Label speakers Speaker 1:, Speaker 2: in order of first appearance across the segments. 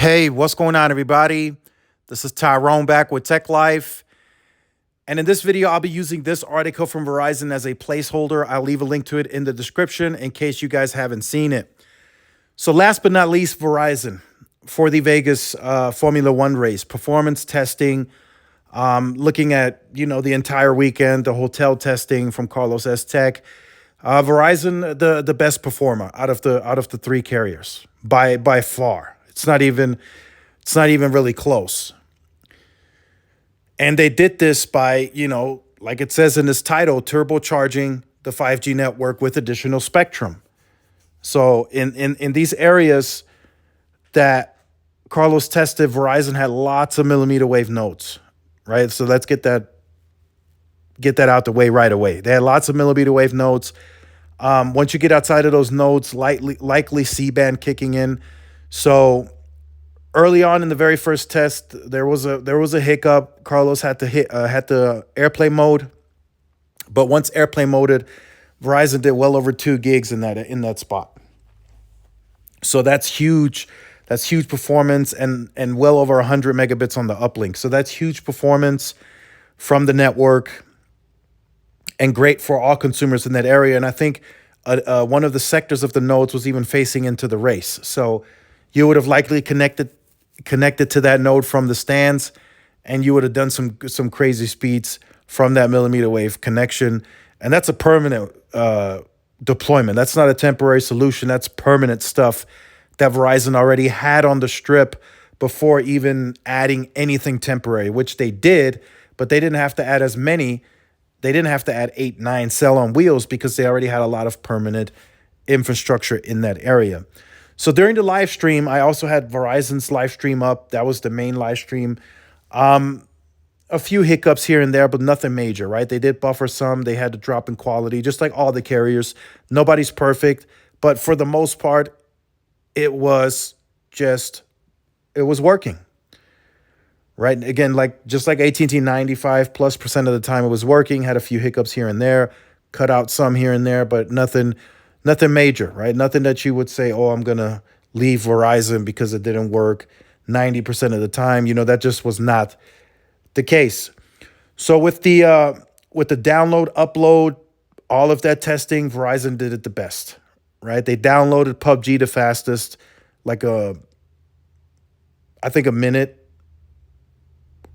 Speaker 1: Hey, what's going on, everybody? This is Tyrone back with Tech Life. And in this video, I'll be using this article from Verizon as a placeholder. I'll leave a link to it in the description in case you guys haven't seen it. So last but not least, Verizon for the Vegas Formula One race, performance testing, looking at, the entire weekend, the hotel testing from Carlos S. Tech. Verizon, the best performer out of the three carriers by far. It's not even really close. And they did this by, like it says in this title, turbocharging the 5G network with additional spectrum. So in these areas that Carlos tested, Verizon had lots of millimeter wave nodes, right? So let's get that out the way right away. They had lots of millimeter wave nodes. Once you get outside of those nodes, likely C-band kicking in. So early on in the very first test, there was a hiccup. Carlos had to had the airplane mode, but once airplane moded, Verizon did well over 2 gigs in that spot. So that's huge. That's huge performance and well over 100 megabits on the uplink. So that's huge performance from the network and great for all consumers in that area. And I think one of the sectors of the nodes was even facing into the race. So you would have likely connected to that node from the stands, and you would have done some crazy speeds from that millimeter wave connection. And that's a permanent deployment. That's not a temporary solution. That's permanent stuff that Verizon already had on the strip before even adding anything temporary, which they did, but they didn't have to add as many. They didn't have to add 8, 9 cell on wheels because they already had a lot of permanent infrastructure in that area. So during the live stream, I also had Verizon's live stream up. That was the main live stream. A few hiccups here and there, but nothing major, right? They did buffer some. They had to drop in quality, just like all the carriers. Nobody's perfect, but for the most part, it was working, right? Again, just like AT&T, 95+% of the time it was working. Had a few hiccups here and there, cut out some here and there, but nothing major, right? Nothing that you would say, oh, I'm going to leave Verizon because it didn't work 90% of the time. That just was not the case. So with the download, upload, all of that testing, Verizon did it the best, right? They downloaded PUBG the fastest, I think a minute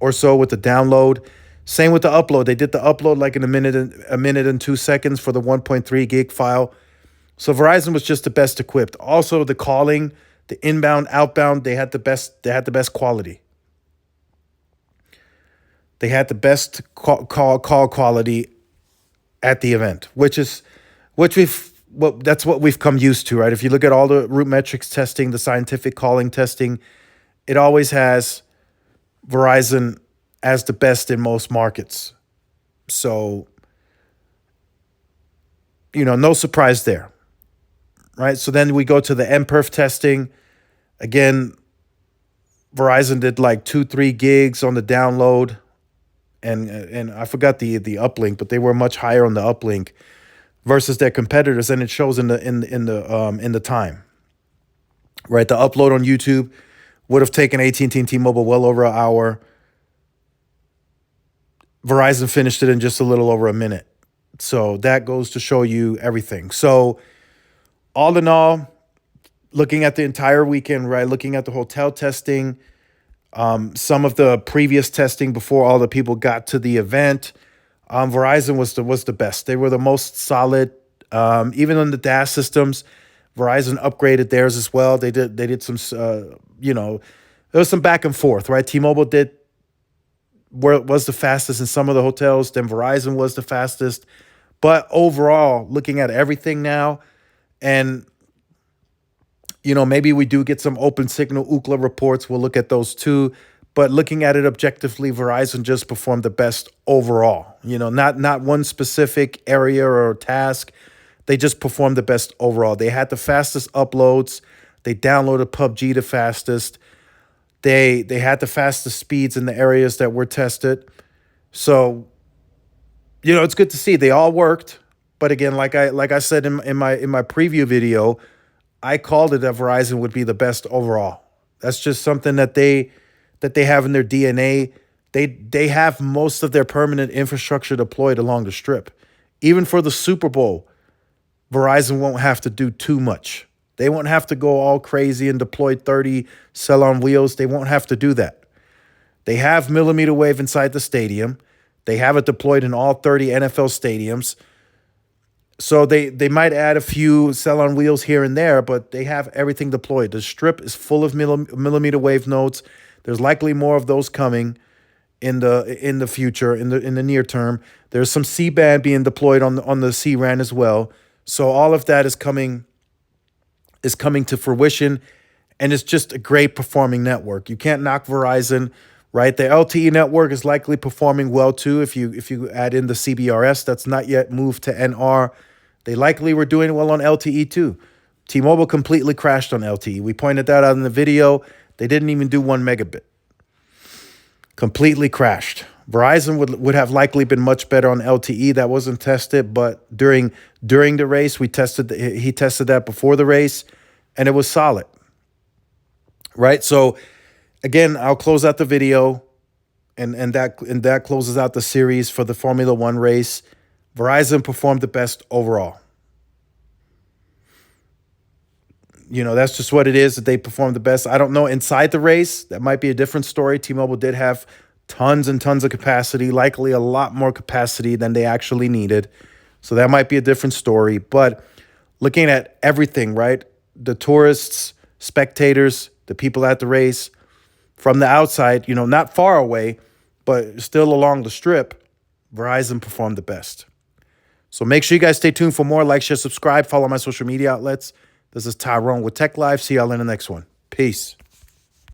Speaker 1: or so with the download. Same with the upload. They did the upload like in a minute and 2 seconds for the 1.3 gig file. So Verizon was just the best equipped. Also, the calling, the inbound, outbound, they had the best quality. They had the best call quality at the event, that's what we've come used to, right? If you look at all the root metrics testing, the scientific calling testing, it always has Verizon as the best in most markets. So, no surprise there. Right. So then we go to the MPerf testing. Again, Verizon did like 2-3 gigs on the download. And I forgot the uplink, but they were much higher on the uplink versus their competitors, and it shows in the time. Right. The upload on YouTube would have taken AT&T and T-Mobile well over an hour. Verizon finished it in just a little over a minute. So that goes to show you everything. So all in all, looking at the entire weekend, right, looking at the hotel testing, some of the previous testing before all the people got to the event, Verizon was the best. They were the most solid. Even on the DAS systems, Verizon upgraded theirs as well. They did some, there was some back and forth, right? T-Mobile was the fastest in some of the hotels, then Verizon was the fastest. But overall, looking at everything now, and, maybe we do get some open signal Ookla reports. We'll look at those too. But looking at it objectively, Verizon just performed the best overall. Not one specific area or task. They just performed the best overall. They had the fastest uploads. They downloaded PUBG the fastest. They had the fastest speeds in the areas that were tested. So, it's good to see. They all worked. But again, like I said in my preview video, I called it that Verizon would be the best overall. That's just something that they have in their DNA. They have most of their permanent infrastructure deployed along the strip. Even for the Super Bowl, Verizon won't have to do too much. They won't have to go all crazy and deploy 30 cell on wheels. They won't have to do that. They have millimeter wave inside the stadium. They have it deployed in all 30 NFL stadiums. So they might add a few cell on wheels here and there, but they have everything deployed. The strip is full of millimeter wave nodes. There's likely more of those coming in the future, in the near term. There's some C-band being deployed on the C-RAN as well. So all of that is coming to fruition, and it's just a great performing network. You can't knock Verizon, right? The LTE network is likely performing well too. If you add in the CBRS, that's not yet moved to NR. They likely were doing well on LTE too. T-Mobile completely crashed on LTE. We pointed that out in the video. They didn't even do 1 megabit. Completely crashed. Verizon would have likely been much better on LTE. That wasn't tested, but during the race, he tested that before the race, and it was solid. Right? So again, I'll close out the video, and that closes out the series for the Formula One race. Verizon performed the best overall. That's just what it is, that they performed the best. I don't know inside the race. That might be a different story. T-Mobile did have tons and tons of capacity, likely a lot more capacity than they actually needed. So that might be a different story. But looking at everything, right? The tourists, spectators, the people at the race, from the outside, not far away, but still along the strip, Verizon performed the best. So make sure you guys stay tuned for more. Like, share, subscribe, follow my social media outlets. This is Tyrone with Tech Live. See y'all in the next one. Peace.